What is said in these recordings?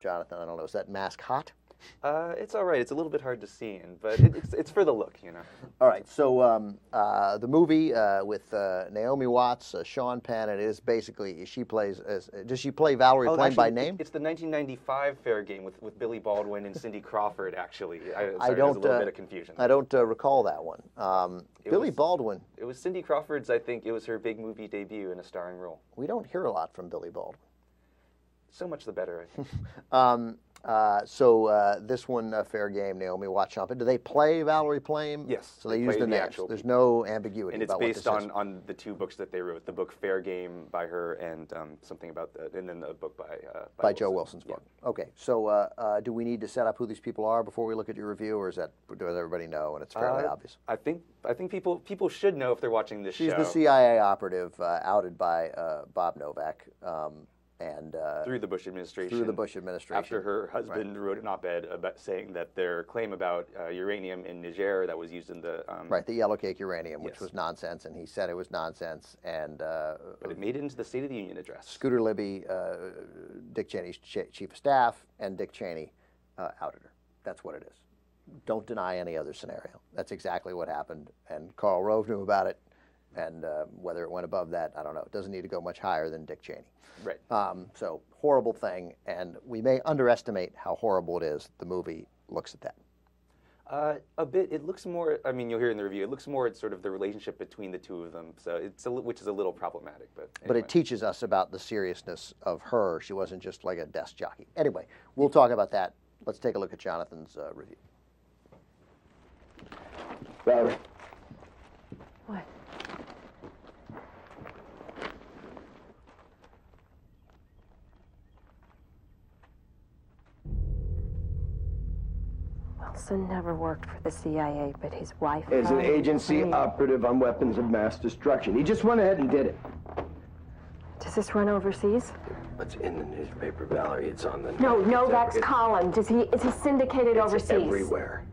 Jonathan, I don't know, is that mask hot? It's all right. It's a little bit hard to see in, but it's for the look, you know. All right, so the movie with Naomi Watts, Sean Penn, it is basically, she plays, does she play Valerie Plame by name? It's the 1995 Fair Game with Billy Baldwin and Cindy Crawford, actually. Sorry, don't, there's a little bit of confusion. I don't recall that one. Billy Baldwin. It was Cindy Crawford's, I think, it was her big movie debut in a starring role. We don't hear a lot from Billy Baldwin. So much the better, I think. This one, Fair Game, Naomi Watts, Sean Penn. Do they play Valerie Plame? Yes. So they use the names. There's no ambiguity. And it's about based what this on the two books that they wrote, the book Fair Game by her and something about and then the book by Joe Wilson's book. Yeah. Okay. So do we need to set up who these people are before we look at your review, or does everybody know and it's fairly obvious? I think people should know if they're watching this show. She's the CIA operative outed by Bob Novak. Through the Bush administration. Through the Bush administration. After her husband wrote an op-ed about saying that their claim about uranium in Niger that was used in the the yellow cake uranium, which was nonsense, and he said it was nonsense, and but it made it into the State of the Union address. Scooter Libby, Dick Cheney's chief of staff, and Dick Cheney outed her. That's what it is. Don't deny any other scenario. That's exactly what happened, and Karl Rove knew about it. And whether it went above that, I don't know. It doesn't need to go much higher than Dick Cheney. Right. So horrible thing, and we may underestimate how horrible it is. The movie looks at that. A bit. It looks more. I mean, you'll hear in the review. It looks more at sort of the relationship between the two of them. So which is a little problematic, but. Anyway. But it teaches us about the seriousness of her. She wasn't just like a desk jockey. Anyway, we'll talk about that. Let's take a look at Jonathan's review. Valerie. What? Wilson never worked for the CIA, but his wife... Is an agency operative on weapons of mass destruction. He just went ahead and did it. Does this run overseas? It's in the newspaper, Valerie. It's on the... No, that's Colin. Is he syndicated overseas? It's everywhere.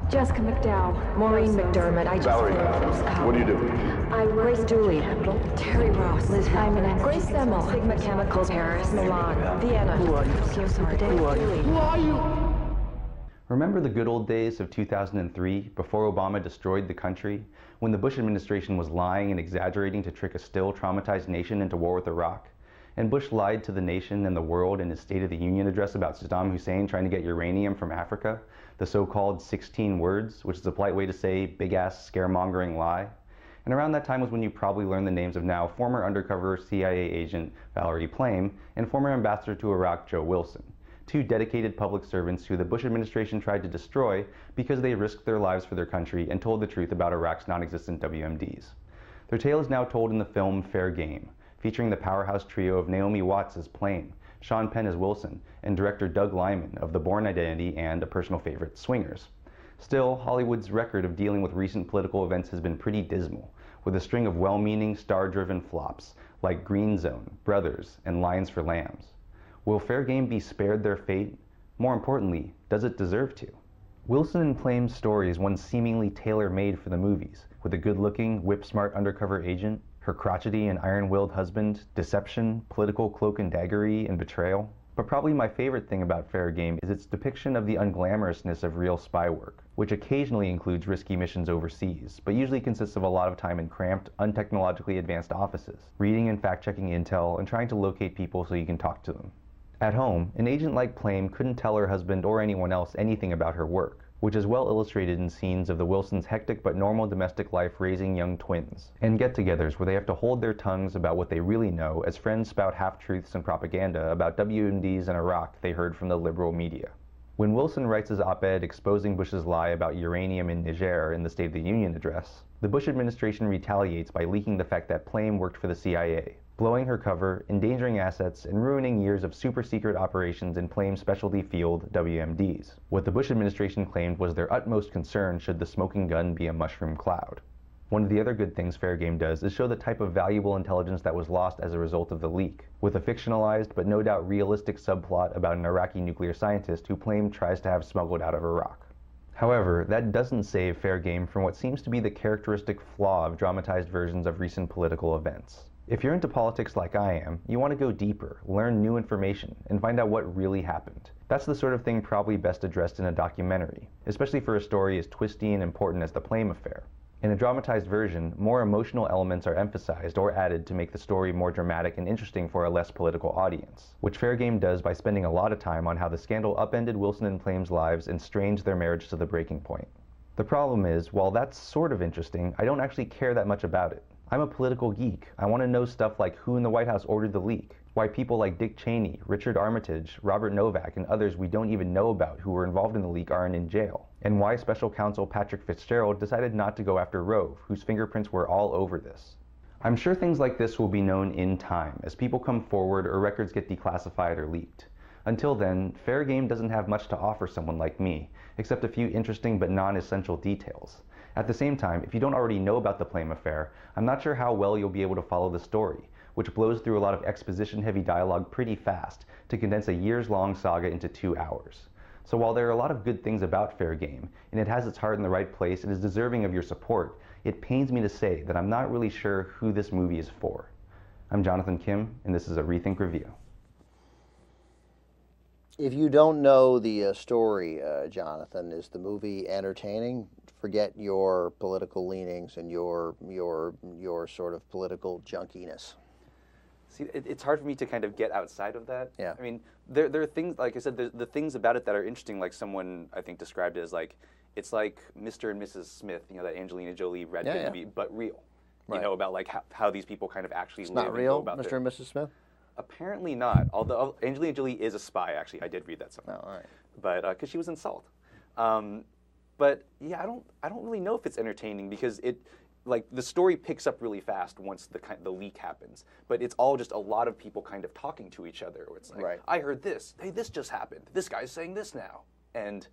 Jessica McDowell. Maureen McDermott. I just... Valerie, what do you do? Grace Dooley. Terry Ross. Liz Hyman. Grace Semmel. Sigma Chemicals. Paris. Milan. Vienna. Who are you? Who are you? Remember the good old days of 2003, before Obama destroyed the country, when the Bush administration was lying and exaggerating to trick a still traumatized nation into war with Iraq? And Bush lied to the nation and the world in his State of the Union address about Saddam Hussein trying to get uranium from Africa, the so-called 16 words, which is a polite way to say big-ass scaremongering lie. And around that time was when you probably learned the names of now former undercover CIA agent Valerie Plame and former ambassador to Iraq Joe Wilson, two dedicated public servants who the Bush administration tried to destroy because they risked their lives for their country and told the truth about Iraq's non-existent WMDs. Their tale is now told in the film Fair Game, featuring the powerhouse trio of Naomi Watts as Plame, Sean Penn as Wilson, and director Doug Liman of The Bourne Identity and a personal favorite, Swingers. Still, Hollywood's record of dealing with recent political events has been pretty dismal, with a string of well-meaning, star-driven flops like Green Zone, Brothers, and Lions for Lambs. Will Fair Game be spared their fate? More importantly, does it deserve to? Wilson and Plame's story is one seemingly tailor-made for the movies, with a good-looking, whip-smart undercover agent, her crotchety and iron-willed husband, deception, political cloak and daggery, and betrayal. But probably my favorite thing about Fair Game is its depiction of the unglamorousness of real spy work, which occasionally includes risky missions overseas, but usually consists of a lot of time in cramped, untechnologically advanced offices, reading and fact-checking intel and trying to locate people so you can talk to them. At home, an agent like Plame couldn't tell her husband or anyone else anything about her work, which is well illustrated in scenes of the Wilsons' hectic but normal domestic life raising young twins, and get-togethers where they have to hold their tongues about what they really know as friends spout half-truths and propaganda about WMDs in Iraq they heard from the liberal media. When Wilson writes his op-ed exposing Bush's lie about uranium in Niger in the State of the Union address, the Bush administration retaliates by leaking the fact that Plame worked for the CIA, blowing her cover, endangering assets, and ruining years of super-secret operations in Plame's specialty field, WMDs. What the Bush administration claimed was their utmost concern should the smoking gun be a mushroom cloud. One of the other good things Fair Game does is show the type of valuable intelligence that was lost as a result of the leak, with a fictionalized but no doubt realistic subplot about an Iraqi nuclear scientist who Plame tries to have smuggled out of Iraq. However, that doesn't save Fair Game from what seems to be the characteristic flaw of dramatized versions of recent political events. If you're into politics like I am, you want to go deeper, learn new information, and find out what really happened. That's the sort of thing probably best addressed in a documentary, especially for a story as twisty and important as the Plame affair. In a dramatized version, more emotional elements are emphasized or added to make the story more dramatic and interesting for a less political audience, which Fair Game does by spending a lot of time on how the scandal upended Wilson and Plame's lives and strained their marriage to the breaking point. The problem is, while that's sort of interesting, I don't actually care that much about it. I'm a political geek. I want to know stuff like who in the White House ordered the leak, why people like Dick Cheney, Richard Armitage, Robert Novak, and others we don't even know about who were involved in the leak aren't in jail, and why Special Counsel Patrick Fitzgerald decided not to go after Rove, whose fingerprints were all over this. I'm sure things like this will be known in time, as people come forward or records get declassified or leaked. Until then, Fair Game doesn't have much to offer someone like me, except a few interesting but non-essential details. At the same time, if you don't already know about the Plame affair, I'm not sure how well you'll be able to follow the story, which blows through a lot of exposition-heavy dialogue pretty fast to condense a years-long saga into 2 hours. So while there are a lot of good things about Fair Game, and it has its heart in the right place and is deserving of your support, it pains me to say that I'm not really sure who this movie is for. I'm Jonathan Kim, and this is a Rethink Review. If you don't know the story, Jonathan, is the movie entertaining? Forget your political leanings and your sort of political junkiness. See, it's hard for me to kind of get outside of that. Yeah. I mean, there are things, like I said, the things about it that are interesting, like someone, I think, described it as like, it's like Mr. and Mrs. Smith, you know, that Angelina Jolie Brad Pitt movie, but real. Right. You know, about like how these people kind of actually live. Not real, and go about Mr. and Mrs. Smith? Apparently not. Although Angelina Jolie is a spy, actually. I did read that somewhere. Oh, all right. But because she was in Salt. But yeah, I don't really know if it's entertaining because like the story picks up really fast once the leak happens. But it's all just a lot of people kind of talking to each other. Where it's like, right. I heard this. Hey, this just happened. This guy's saying this now. And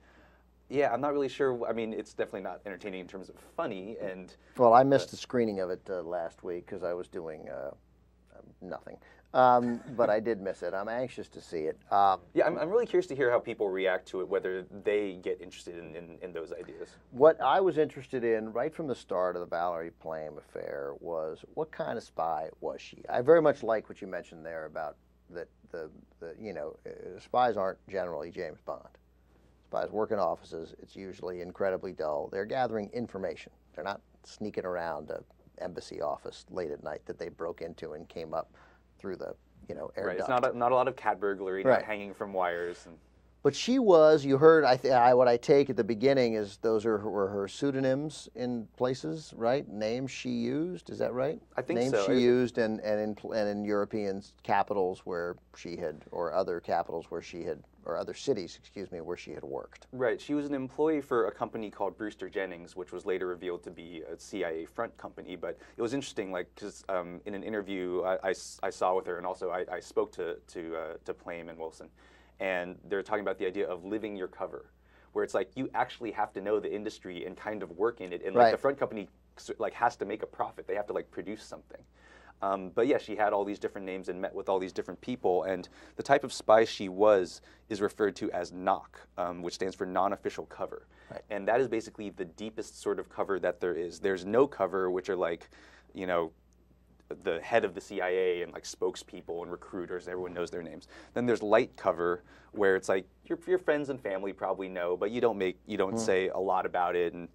yeah, I'm not really sure. I mean, it's definitely not entertaining in terms of funny. And well, I missed the screening of it last week because I was doing nothing. But I did miss it. I'm anxious to see it. Yeah, I'm really curious to hear how people react to it, whether they get interested in those ideas. What I was interested in right from the start of the Valerie Plame affair was what kind of spy was she? I very much like what you mentioned there about that spies aren't generally James Bond. Spies work in offices. It's usually incredibly dull. They're gathering information. They're not sneaking around an embassy office late at night that they broke into and came up through the air right. duct. It's not a lot of cat burglary, right. Not hanging from wires. And but she was. You heard. What I take at the beginning is those were her pseudonyms in places, right? Names she used. Is that right? I think names so. she used, and in European capitals where she had, or other capitals where she had, or other cities, excuse me, where she had worked. Right. She was an employee for a company called Brewster Jennings, which was later revealed to be a CIA front company. But it was interesting, like, because in an interview I saw with her, and also I spoke to Plame and Wilson, and they're talking about the idea of living your cover, where it's like you actually have to know the industry and kind of work in it, and like right. the front company like has to make a profit. They have to like produce something. But yeah, she had all these different names and met with all these different people, and the type of spy she was is referred to as NOC, which stands for non-official cover. Right. And that is basically the deepest sort of cover that there is. There's no cover, which are like, the head of the CIA and like spokespeople and recruiters, everyone knows their names. Then there's light cover, where it's like your friends and family probably know, but you don't say a lot about it, and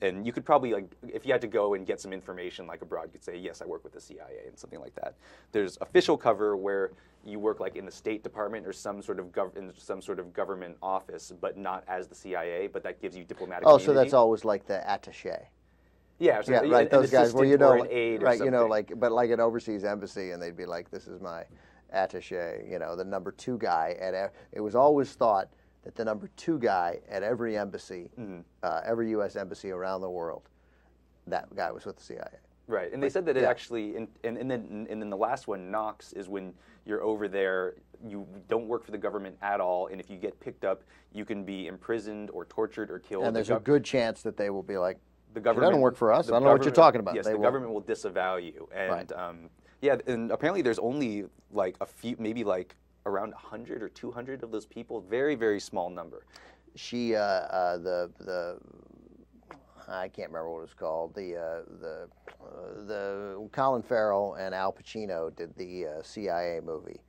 and you could probably, like, if you had to go and get some information like abroad, you could say, yes, I work with the CIA and something like that. There's official cover, where you work like in the State Department or some sort of government office, but not as the CIA, but that gives you diplomatic immunity. So that's always like the attaché. Yeah, so right. Those guys, well, an aide or right, something. but like an overseas embassy, and they'd be like, "This is my attaché," the number 2 guy it was always thought that the number 2 guy at every embassy, every U.S. embassy around the world, that guy was with the CIA. Right, and they said that it actually, and then the last one, NOX, is when you're over there, you don't work for the government at all, and if you get picked up, you can be imprisoned or tortured or killed. And there's a good chance that they will be like, The It government doesn't work for us. the I don't know what you're government- talking about. Yes, They the will- government will disavow you, and yeah, and apparently there's only like a few, maybe like around 100 or 200 of those people. Very, very small number. She, I can't remember what it was called. The Colin Farrell and Al Pacino did the CIA movie.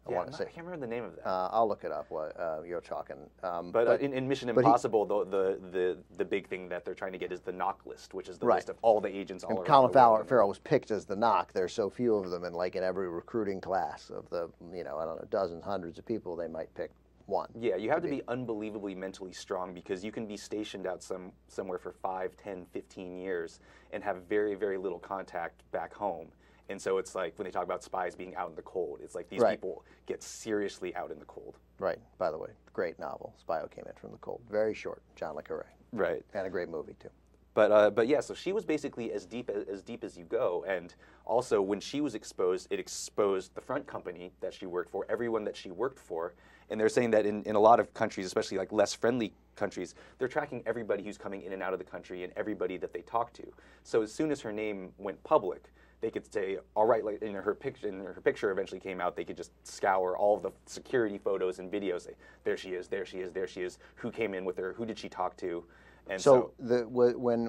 I want to say. I can't remember the name of that. I'll look it up while you're talking. But in Mission Impossible, the big thing that they're trying to get is the knock list, which is the list of all the agents all and around Colin the world. Farrell was picked as the knock. There's so few of them, and like in every recruiting class of the, I don't know, dozens, hundreds of people, they might pick one. Yeah, you have to be unbelievably mentally strong because you can be stationed out somewhere for 5, 10, 15 years and have very, very little contact back home. And so it's like when they talk about spies being out in the cold, it's like these people get seriously out in the cold. Right. By the way, great novel. Spy Who Came In From the Cold. Very short. John le Carré. Right. And a great movie too. But yeah, so she was basically as deep as you go, and also when she was exposed, it exposed the front company that she worked for, everyone that she worked for, and they're saying that in a lot of countries, especially like less friendly countries, they're tracking everybody who's coming in and out of the country and everybody that they talk to. So as soon as her name went public, they could say, all right, like in her picture eventually came out, they could just scour all of the security photos and videos, say, there she is, there she is, there she is, who came in with her, who did she talk to? And so when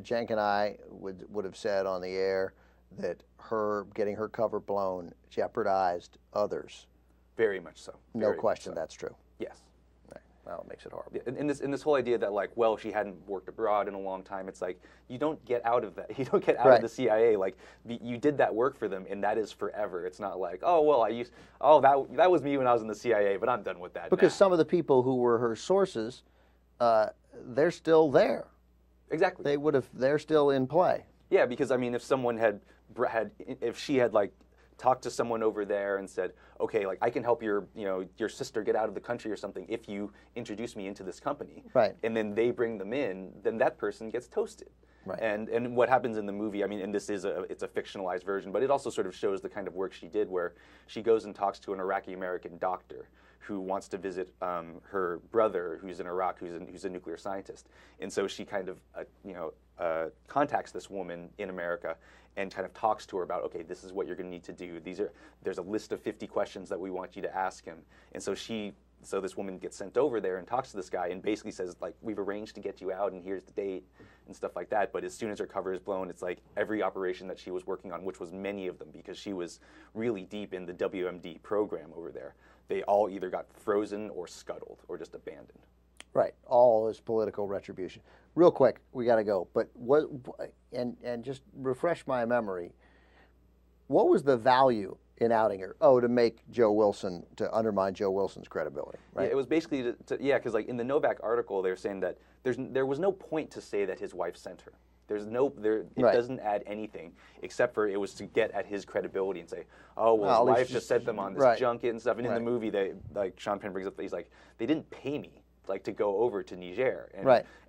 Cenk and I would have said on the air that her getting her cover blown jeopardized others. Very much so. No question, that's true. Yes. Right. Well, it makes it horrible. Yeah, and this whole idea that like, well, she hadn't worked abroad in a long time. It's like you don't get out of that. You don't get out of the CIA. Like you did that work for them, and that is forever. It's not like, oh well, that was me when I was in the CIA, but I'm done with that. Because now. some of the people who were her sources, they're still there. Exactly. They're still in play. Yeah, because I mean, if someone if she had like talked to someone over there and said, okay, like I can help your sister get out of the country or something if you introduce me into this company. Right. And then they bring them in, then that person gets toasted. Right. And what happens in the movie, I mean, and it's a fictionalized version, but it also sort of shows the kind of work she did where she goes and talks to an Iraqi-American doctor who wants to visit her brother who's in Iraq, who's a nuclear scientist. And so she kind of contacts this woman in America and kind of talks to her about, okay, this is what you're going to need to do. There's a list of 50 questions that we want you to ask him. And so this woman gets sent over there and talks to this guy and basically says, like, we've arranged to get you out and here's the date and stuff like that. But as soon as her cover is blown, it's like every operation that she was working on, which was many of them because she was really deep in the WMD program over there, they all either got frozen or scuttled or just abandoned. Right, all is political retribution. Real quick, we got to go. But and just refresh my memory. What was the value in outing her? Oh, to undermine Joe Wilson's credibility, right? Yeah, it was basically because like in the Novak article, they're saying that there was no point to say that his wife sent her. It doesn't add anything except for it was to get at his credibility and say, oh well, his wife just sent them on this junket and stuff. And in the movie, Sean Penn brings up that he's like, they didn't pay me like to go over to Niger,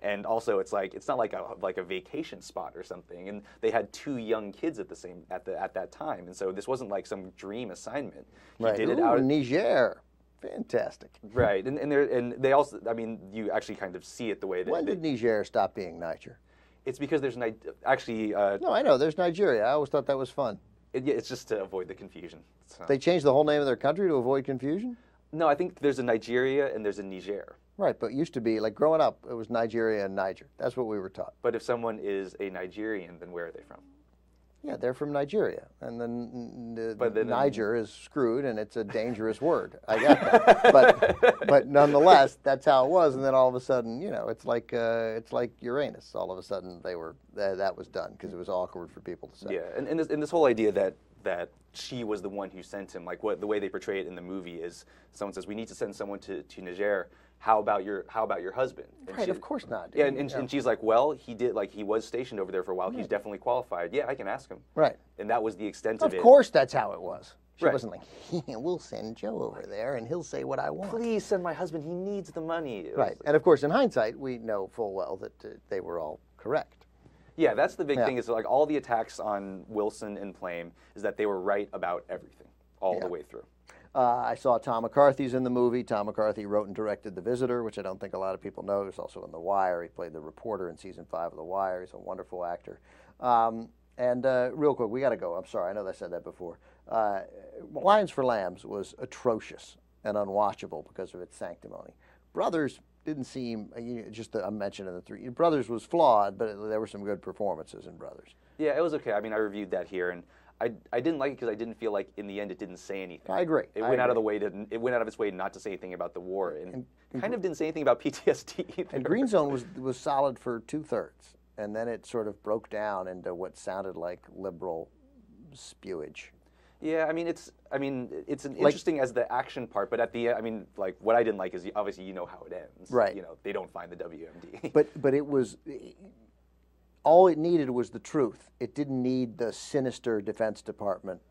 and also it's like it's not like a vacation spot or something. And they had 2 young kids at that time, and so this wasn't like some dream assignment. He did it out in Niger. Fantastic. Right, and they also, I mean, you actually kind of see it the way that. When did Niger stop being Niger? It's because there's actually. No, I know there's Nigeria. I always thought that was fun. It's just to avoid the confusion. So. They changed the whole name of their country to avoid confusion? No, I think there's a Nigeria and there's a Niger. Right, but it used to be, like growing up, it was Nigeria and Niger. That's what we were taught. But if someone is a Nigerian, then where are they from? Yeah, they're from Nigeria. And then Niger is screwed, and it's a dangerous word. I got that. But nonetheless, that's how it was. And then all of a sudden, it's like Uranus. All of a sudden, that was done because it was awkward for people to say. Yeah, and this whole idea that she was the one who sent him, like the way they portray it in the movie is someone says, we need to send someone to Niger. How about your husband? And right, of course not. Yeah, and she's like, well, he was stationed over there for a while. He's definitely qualified. Yeah, I can ask him. Right. And that was the extent of it. Of course, that's how it was. She wasn't like, we'll send Joe over there and he'll say what I want. Please send my husband. He needs the money. Right. And of course, in hindsight, we know full well that they were all correct. Yeah, that's the big thing is like all the attacks on Wilson and Plame is that they were right about everything all the way through. I saw Tom McCarthy's in the movie. Tom McCarthy wrote and directed The Visitor, which I don't think a lot of people know. He was also in The Wire. He played the reporter in season 5 of The Wire. He's a wonderful actor. And real quick, we got to go. I'm sorry, I know I said that before. Lions for Lambs was atrocious and unwatchable because of its sanctimony. Brothers didn't seem, I'm mentioning the three. Brothers was flawed, but there were some good performances in Brothers. Yeah, it was okay. I mean, I reviewed that here, and I didn't like it because I didn't feel like in the end it didn't say anything. I agree. It went out of its way not to say anything about the war, and kind of didn't say anything about PTSD either. And Green Zone was solid for 2/3, and then it sort of broke down into what sounded like liberal spewage. Yeah, I mean it's an interesting as the action part, but at the end, like what I didn't like is obviously you know how it ends. Right. They don't find the WMD. But it was. All it needed was the truth. It didn't need the sinister Defense Department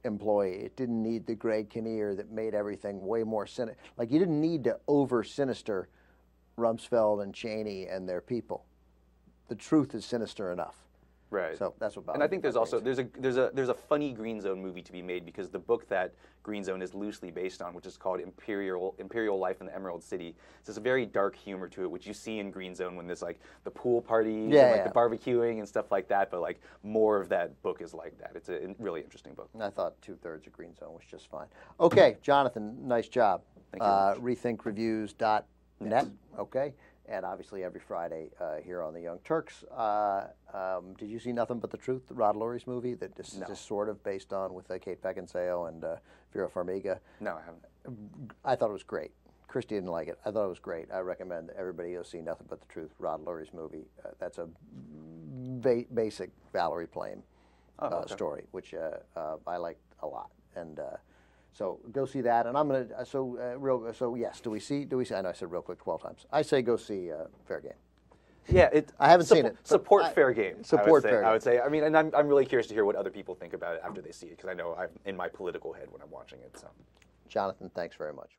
employee. It didn't need the Greg Kinnear that made everything way more sinister. Like, you didn't need to over-sinister Rumsfeld and Cheney and their people. The truth is sinister enough. Right. So that's what bothered And I think me there's about also Green there's a funny Green Zone movie to be made because the book that Green Zone is loosely based on, which is called Imperial Life in the Emerald City, there's a very dark humor to it, which you see in Green Zone when there's like the pool parties and like the barbecuing and stuff like that. But like more of that book is like that. It's a really interesting book. And I thought 2/3 of Green Zone was just fine. Okay, Jonathan, nice job. Thank you very much. RethinkReviews.net. Okay. And obviously every Friday here on the Young Turks. Did you see Nothing But the Truth, Rod Lurie's movie that is just sort of based on with Kate Beckinsale and Vera Farmiga? No, I haven't. I thought it was great. Christy didn't like it. I thought it was great. I recommend everybody go see Nothing But the Truth, Rod Lurie's movie. That's a basic Valerie Plame story, which I liked a lot. And so go see that, and I'm gonna. So yes. Do we see? I know I said real quick 12 times. I say go see Fair Game. Yeah, I haven't seen it. Support Fair Game. Support Fair Game. I would say. I mean, and I'm really curious to hear what other people think about it after they see it because I know I'm in my political head when I'm watching it. So, Jonathan, thanks very much.